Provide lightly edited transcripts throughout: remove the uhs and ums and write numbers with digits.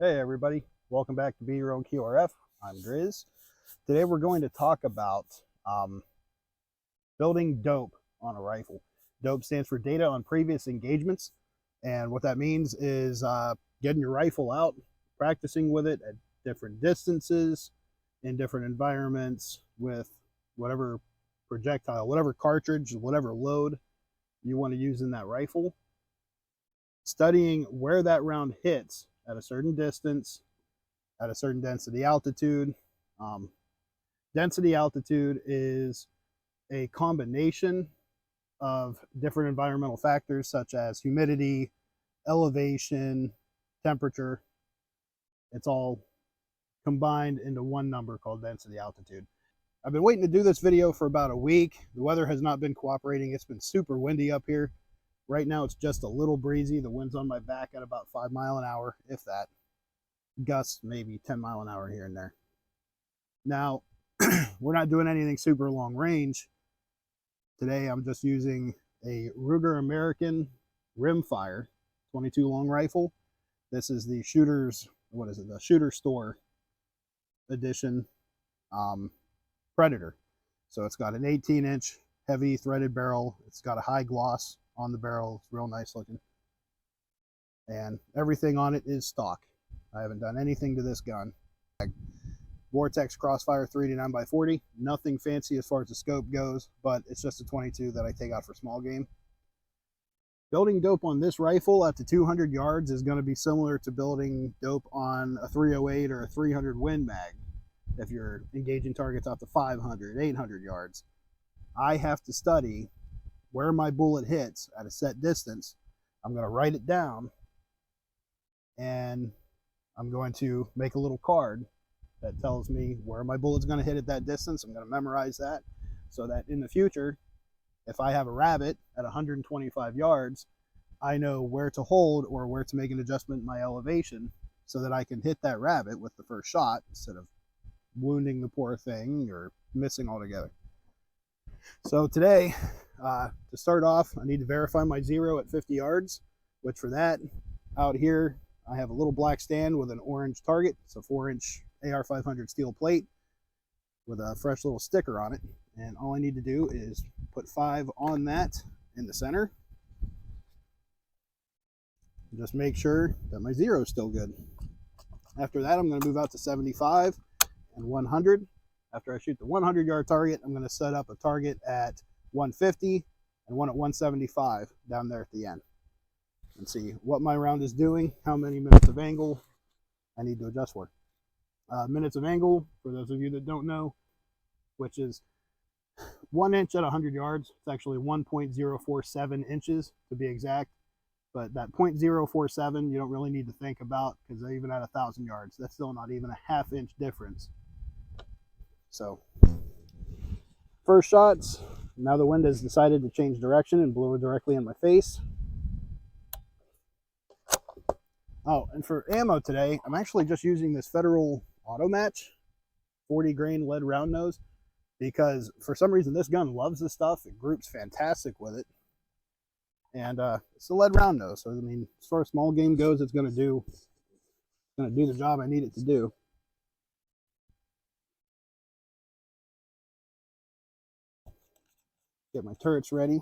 Hey everybody, welcome back to Be Your Own QRF. I'm Grizz. Today we're going to talk about building DOPE on a rifle. DOPE stands for Data on Previous Engagements, and what that means is getting your rifle out, practicing with it at different distances, in different environments, with whatever projectile, whatever cartridge, whatever load you want to use in that rifle. Studying where that round hits at a certain distance, at a certain density altitude. Density altitude is a combination of different environmental factors such as humidity, elevation, temperature. It's all combined into one number called density altitude. I've been waiting to do this video for about a week. The weather has not been cooperating. It's been super windy up here. Right now it's just a little breezy. The wind's on my back at about 5 miles an hour, if that. Gusts maybe 10 miles an hour here and there. Now, we're not doing anything super long range. Today I'm just using a Ruger American Rimfire 22 long rifle. This is the shooter's, what is it? The Shooter Store edition Predator. So it's got an 18-inch heavy threaded barrel. It's got a high gloss on the barrel. It's real nice looking. And everything on it is stock. I haven't done anything to this gun. Vortex Crossfire 389x40. Nothing fancy as far as the scope goes, but it's just a 22 that I take out for small game. Building DOPE on this rifle at the 200 yards is going to be similar to building DOPE on a 308 or a 300 Win Mag. If you're engaging targets out to 500, 800 yards, I have to study where my bullet hits at a set distance. I'm going to write it down, and I'm going to make a little card that tells me where my bullet's going to hit at that distance. I'm going to memorize that so that in the future, if I have a rabbit at 125 yards, I know where to hold or where to make an adjustment in my elevation so that I can hit that rabbit with the first shot instead of wounding the poor thing or missing altogether. So today, to start off, I need to verify my zero at 50 yards, which for that, out here, I have a little black stand with an orange target. It's a 4-inch AR-500 steel plate with a fresh little sticker on it. And all I need to do is put 5 on that in the center. And just make sure that my zero is still good. After that, I'm going to move out to 75 and 100. After I shoot the 100-yard target, I'm going to set up a target at 150 and one at 175 down there at the end. And see what my round is doing, how many minutes of angle I need to adjust for. Minutes of angle, for those of you that don't know, which is 1 inch at 100 yards. It's actually 1.047 inches to be exact. But that 0.047 you don't really need to think about because even at 1,000 yards, that's still not even a half-inch difference. So, first shots. Now the wind has decided to change direction and blew it directly in my face. Oh, and for ammo today, I'm actually just using this Federal Auto Match 40 grain lead round nose because for some reason this gun loves this stuff. It groups fantastic with it. And it's a lead round nose. So, I mean, as far as small game goes, it's going to do the job I need it to do. Get my turrets ready.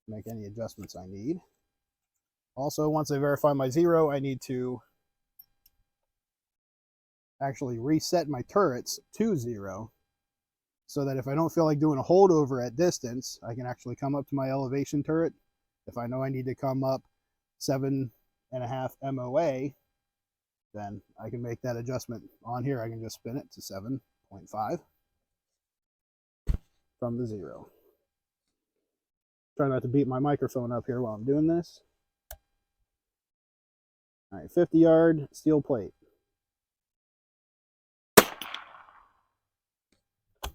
Make any adjustments I need. Also, once I verify my zero, I need to actually reset my turrets to 0 so that if I don't feel like doing a holdover at distance, I can actually come up to my elevation turret. If I know I need to come up 7.5 MOA, then I can make that adjustment on here. I can just spin it to 7.5 from the 0. Try not to beat my microphone up here while I'm doing this. All right, 50-yard steel plate.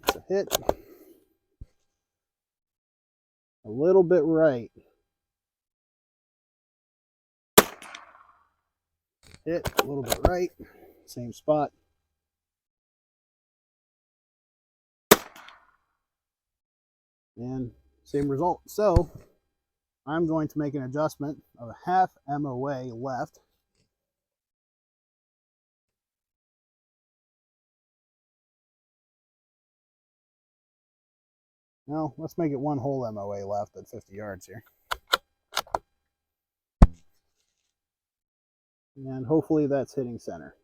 It's a hit. A little bit right. Hit, a little bit right. Same spot. And same result. So I'm going to make an adjustment of a half MOA left Well, let's make it one whole MOA left at 50 yards here. And hopefully that's hitting center.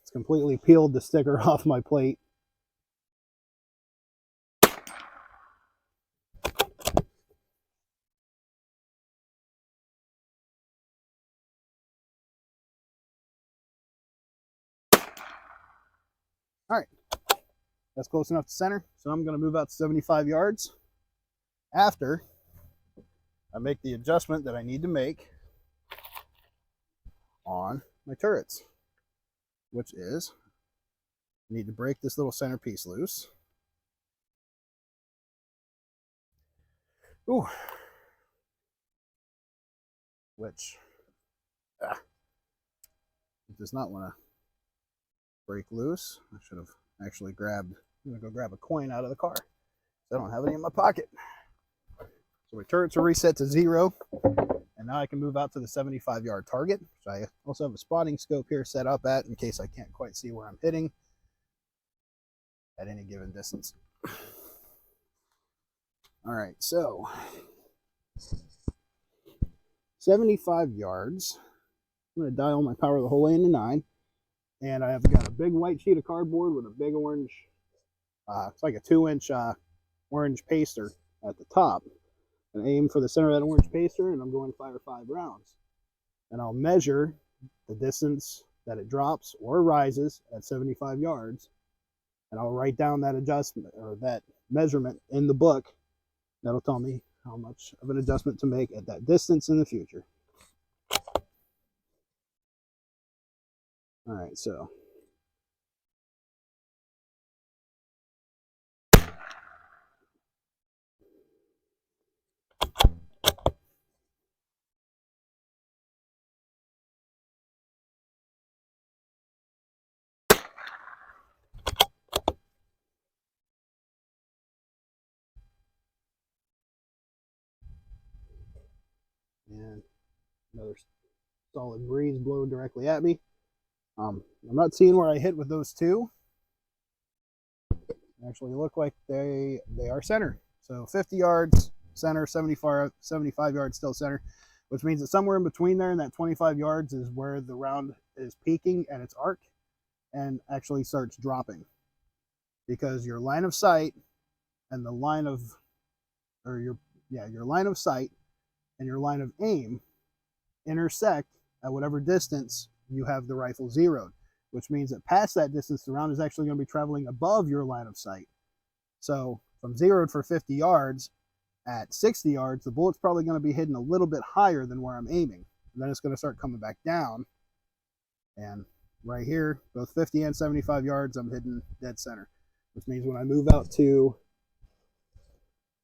It's completely peeled the sticker off my plate. All right, that's close enough to center. So I'm going to move out to 75 yards after I make the adjustment that I need to make on my turrets, which is I need to break this little center piece loose. Ooh. Which it does not want to break loose. I should have actually grabbed, I'm going to go grab a coin out of the car. I don't have any in my pocket. So my turrets are reset to 0. And now I can move out to the 75-yard target, which I also have a spotting scope here set up at in case I can't quite see where I'm hitting at any given distance. All right, so 75 yards. I'm going to dial my power the whole way into 9. And I have got a big white sheet of cardboard with a big orange, it's like a 2-inch orange paster at the top. And aim for the center of that orange paster, and I'm going to fire 5 rounds. And I'll measure the distance that it drops or rises at 75 yards. And I'll write down that adjustment or that measurement in the book. That'll tell me how much of an adjustment to make at that distance in the future. All right, so and another solid breeze blowing directly at me. I'm not seeing where I hit with those two. They actually look like they are center. So 50 yards center, 75 yards still center, which means that somewhere in between there in that 25 yards is where the round is peaking at its arc and actually starts dropping, because your line of sight and the line of your line of sight and your line of aim intersect at whatever distance you have the rifle zeroed, which means that past that distance, the round is actually going to be traveling above your line of sight. So from zeroed for 50 yards, at 60 yards, the bullet's probably going to be hitting a little bit higher than where I'm aiming. And then it's going to start coming back down. And right here, both 50 and 75 yards, I'm hitting dead center, which means when I move out to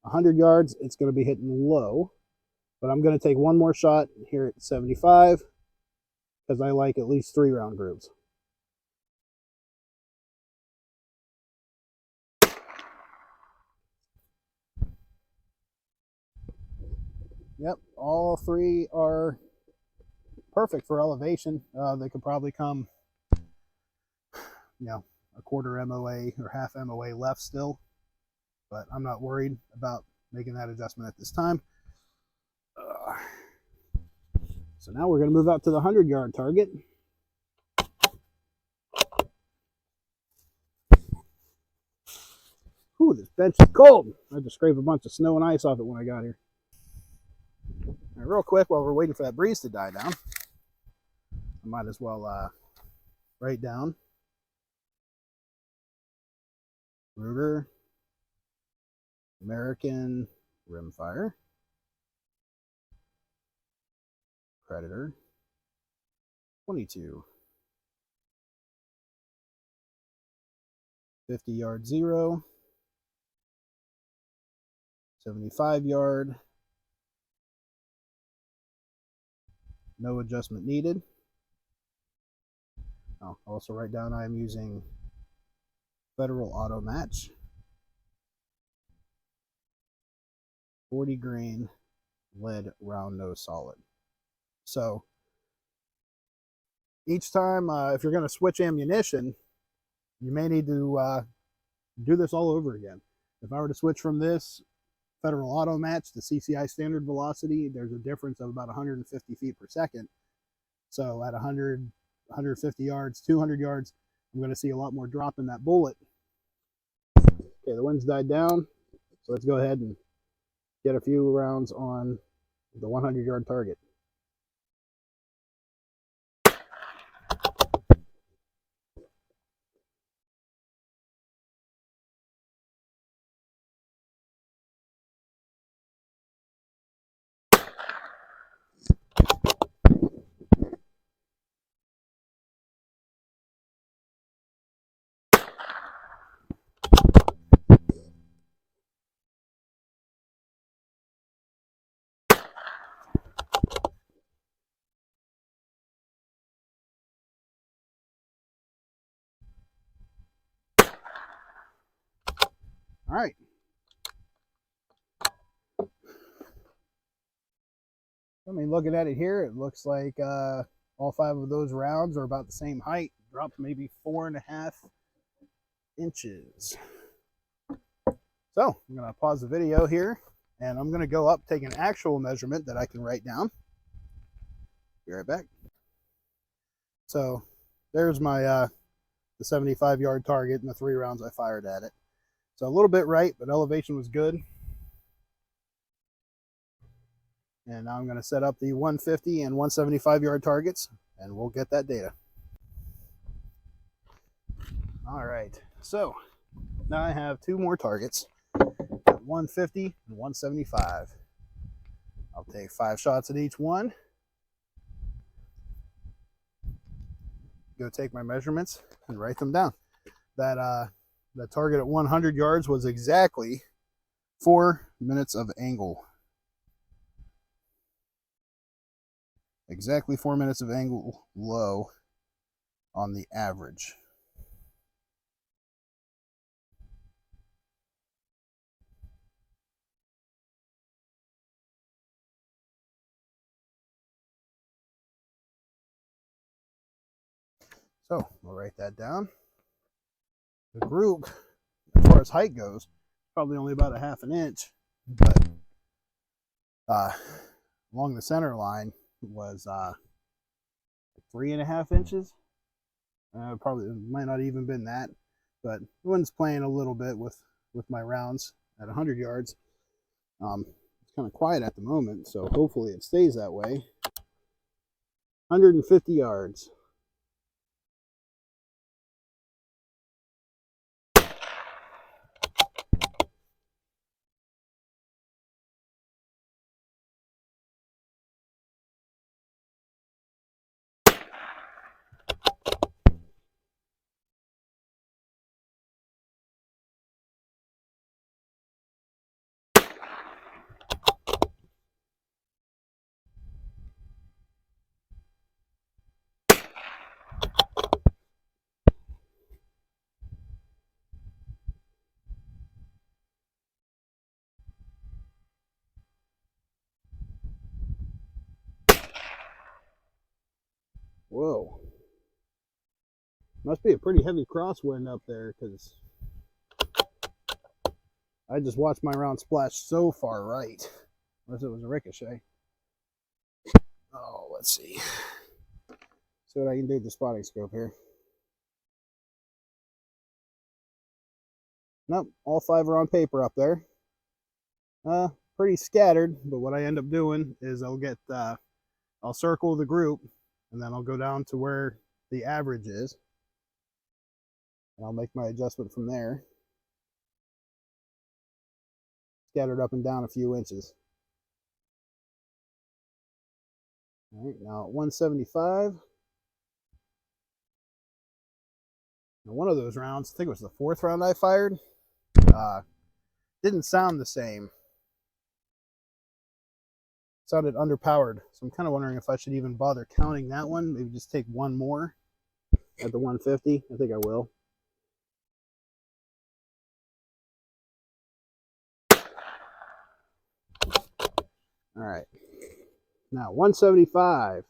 100 yards, it's going to be hitting low. But I'm going to take one more shot here at 75 because I like at least 3 round groups. Yep, all 3 are perfect for elevation. They could probably come, a quarter MOA or half MOA left still, but I'm not worried about making that adjustment at this time. So now we're going to move out to the 100-yard target. Ooh, this bench is cold. I had to scrape a bunch of snow and ice off it when I got here. All right, real quick, while we're waiting for that breeze to die down, I might as well write down Ruger American Rimfire Predator 22. 50 yard 0. 75 yard. No adjustment needed. I'll also write down I am using Federal Auto Match. 40 grain lead round nose solid. So Each time, if you're going to switch ammunition, you may need to do this all over again. If I were to switch from this Federal Auto Match to CCI standard velocity, there's a difference of about 150 feet per second. So at 100, 150 yards, 200 yards, I'm going to see a lot more drop in that bullet. Okay, the wind's died down, so let's go ahead and get a few rounds on the 100-yard target. All right. I mean, looking at it here, it looks like all 5 of those rounds are about the same height, dropped maybe 4.5 inches. So I'm going to pause the video here, and I'm going to go up, take an actual measurement that I can write down. Be right back. So there's my the 75-yard target and the 3 rounds I fired at it. So a little bit right, but elevation was good. And now I'm going to set up the 150 and 175-yard targets, and we'll get that data. All right, so now I have 2 more targets, 150 and 175. I'll take 5 shots at each one. Go take my measurements and write them down. That target at 100 yards was exactly 4 minutes of angle. Exactly 4 minutes of angle low on the average. So we'll write that down. The group, as far as height goes, probably only about a 1/2 inch, but along the center line was 3.5 inches. Probably might not even been that, but the wind's playing a little bit with my rounds at 100 yards. It's kind of quiet at the moment, so hopefully it stays that way. 150 yards. Whoa. Must be a pretty heavy crosswind up there, because I just watched my round splash so far right. Unless it was a ricochet. Oh, let's see. See what I can do with the spotting scope here. Nope, all 5 are on paper up there. Pretty scattered, but what I end up doing is I'll circle the group, and then I'll go down to where the average is, and I'll make my adjustment from there. Scattered up and down a few inches. All right, now at 175. Now one of those rounds, I think it was the 4th round I fired, didn't sound the same. Sounded underpowered, so I'm kind of wondering if I should even bother counting that one. Maybe just take 1 more at the 150. I think I will. All right, now 175.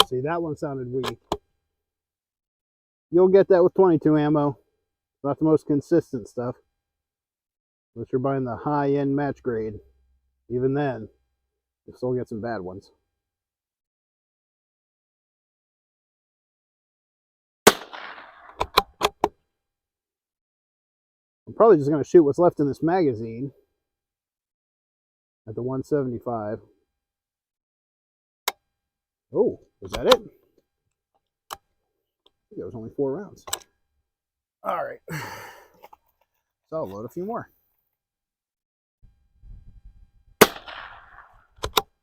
See, that one sounded weak. You'll get that with 22 ammo. Not the most consistent stuff. Unless you're buying the high-end match grade. Even then, you'll still get some bad ones. I'm probably just going to shoot what's left in this magazine at the 175. Oh, was that it? I think that was only 4 rounds. All right. So I'll load a few more.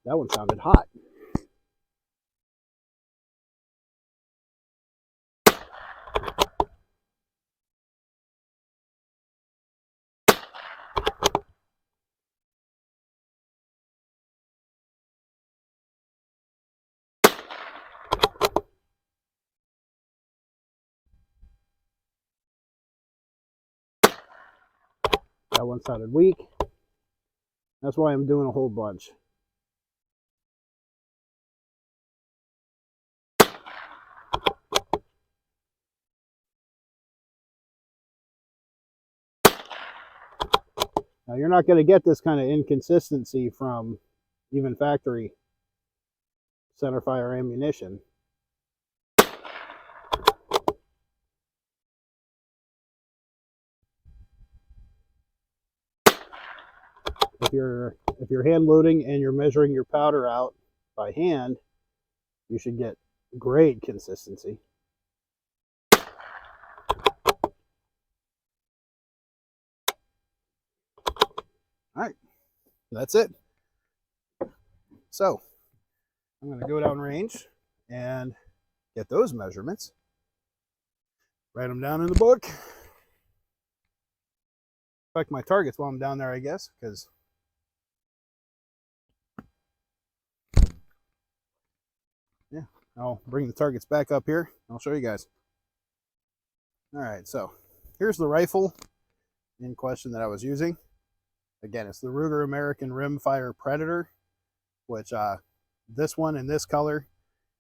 That one sounded hot. That one sounded weak. That's why I'm doing a whole bunch. Now you're not going to get this kind of inconsistency from even factory centerfire ammunition. If you're hand loading and you're measuring your powder out by hand, you should get great consistency. All right, that's it. So I'm going to go down range and get those measurements. Write them down in the book. Check my targets while I'm down there, I guess, because yeah, I'll bring the targets back up here. I'll show you guys. All right, so here's the rifle in question that I was using. Again, it's the Ruger American Rimfire Predator, which this one in this color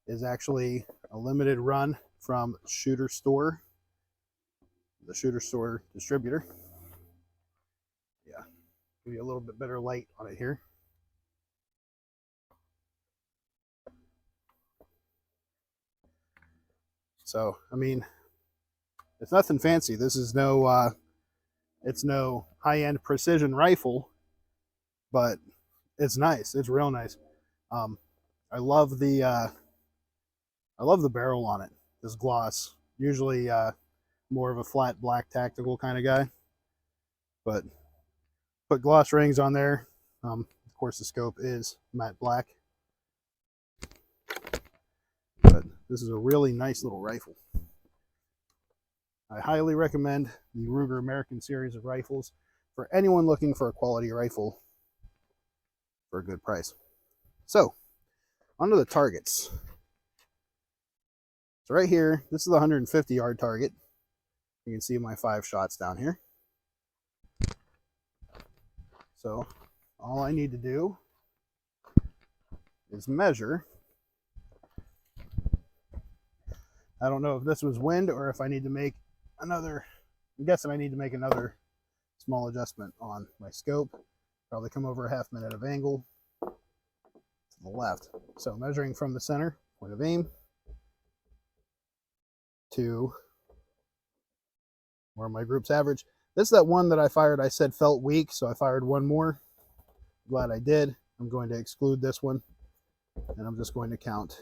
is actually a limited run from Shooter Store, the Shooter Store distributor. Yeah, give you a little bit better light on it here. So, I mean, it's nothing fancy. This is no, it's no high-end precision rifle, but it's nice. It's real nice. I love the barrel on it. This gloss. Usually more of a flat black tactical kind of guy, but put gloss rings on there. Of course, the scope is matte black, but this is a really nice little rifle. I highly recommend the Ruger American series of rifles for anyone looking for a quality rifle for a good price. So, onto the targets. So right here, this is the 150 yard target. You can see my 5 shots down here. So all I need to do is measure. I don't know if this was wind or if I need to make another, I'm guessing I need to make another small adjustment on my scope. Probably come over a half minute of angle to the left. So measuring from the center, point of aim, to where my group's average. This is that one that I fired, I said felt weak, so I fired one more. Glad I did. I'm going to exclude this one, and I'm just going to count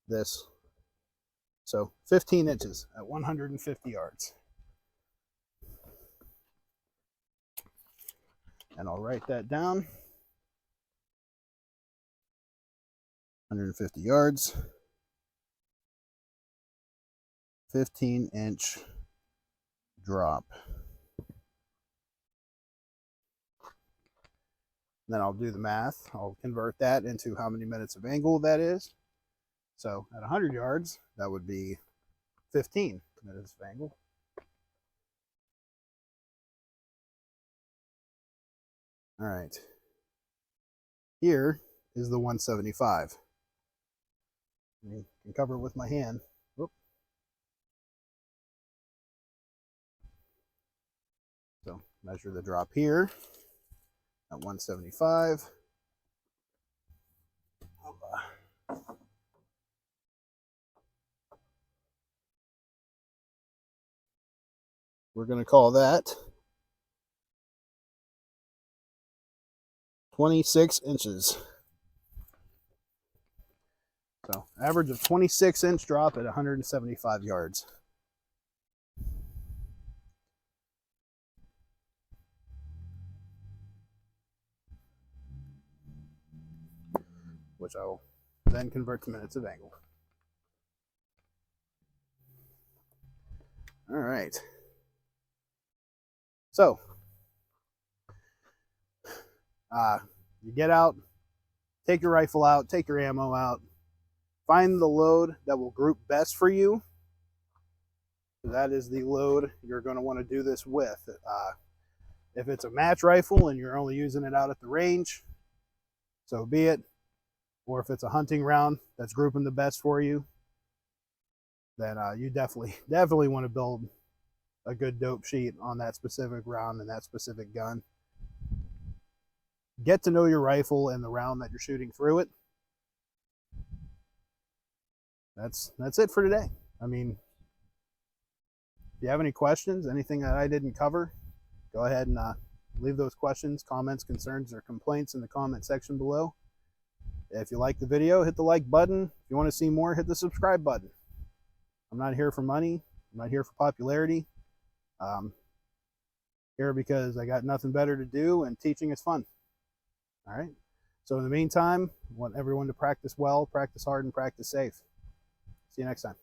this. So 15 inches at 150 yards. And I'll write that down. 150 yards. 15-inch drop. Then I'll do the math. I'll convert that into how many minutes of angle that is. So at 100 yards, that would be 15 minutes of angle. All right. Here is the 175. I can cover it with my hand. Whoop. So measure the drop here at 175. We're going to call that 26 inches. So average of 26-inch drop at 175 yards. Which I will then convert to minutes of angle. All right. So, you get out, take your rifle out, take your ammo out, find the load that will group best for you. That is the load you're going to want to do this with. If it's a match rifle and you're only using it out at the range, so be it. Or if it's a hunting round that's grouping the best for you, then you definitely want to build a good dope sheet on that specific round and that specific gun. Get to know your rifle and the round that you're shooting through it. That's it for today. I mean, if you have any questions, anything that I didn't cover, go ahead and leave those questions, comments, concerns, or complaints in the comment section below. If you like the video, hit the like button. If you want to see more, hit the subscribe button. I'm not here for money. I'm not here for popularity. Here because I got nothing better to do and teaching is fun. All right. So in the meantime, I want everyone to practice well, practice hard, and practice safe. See you next time.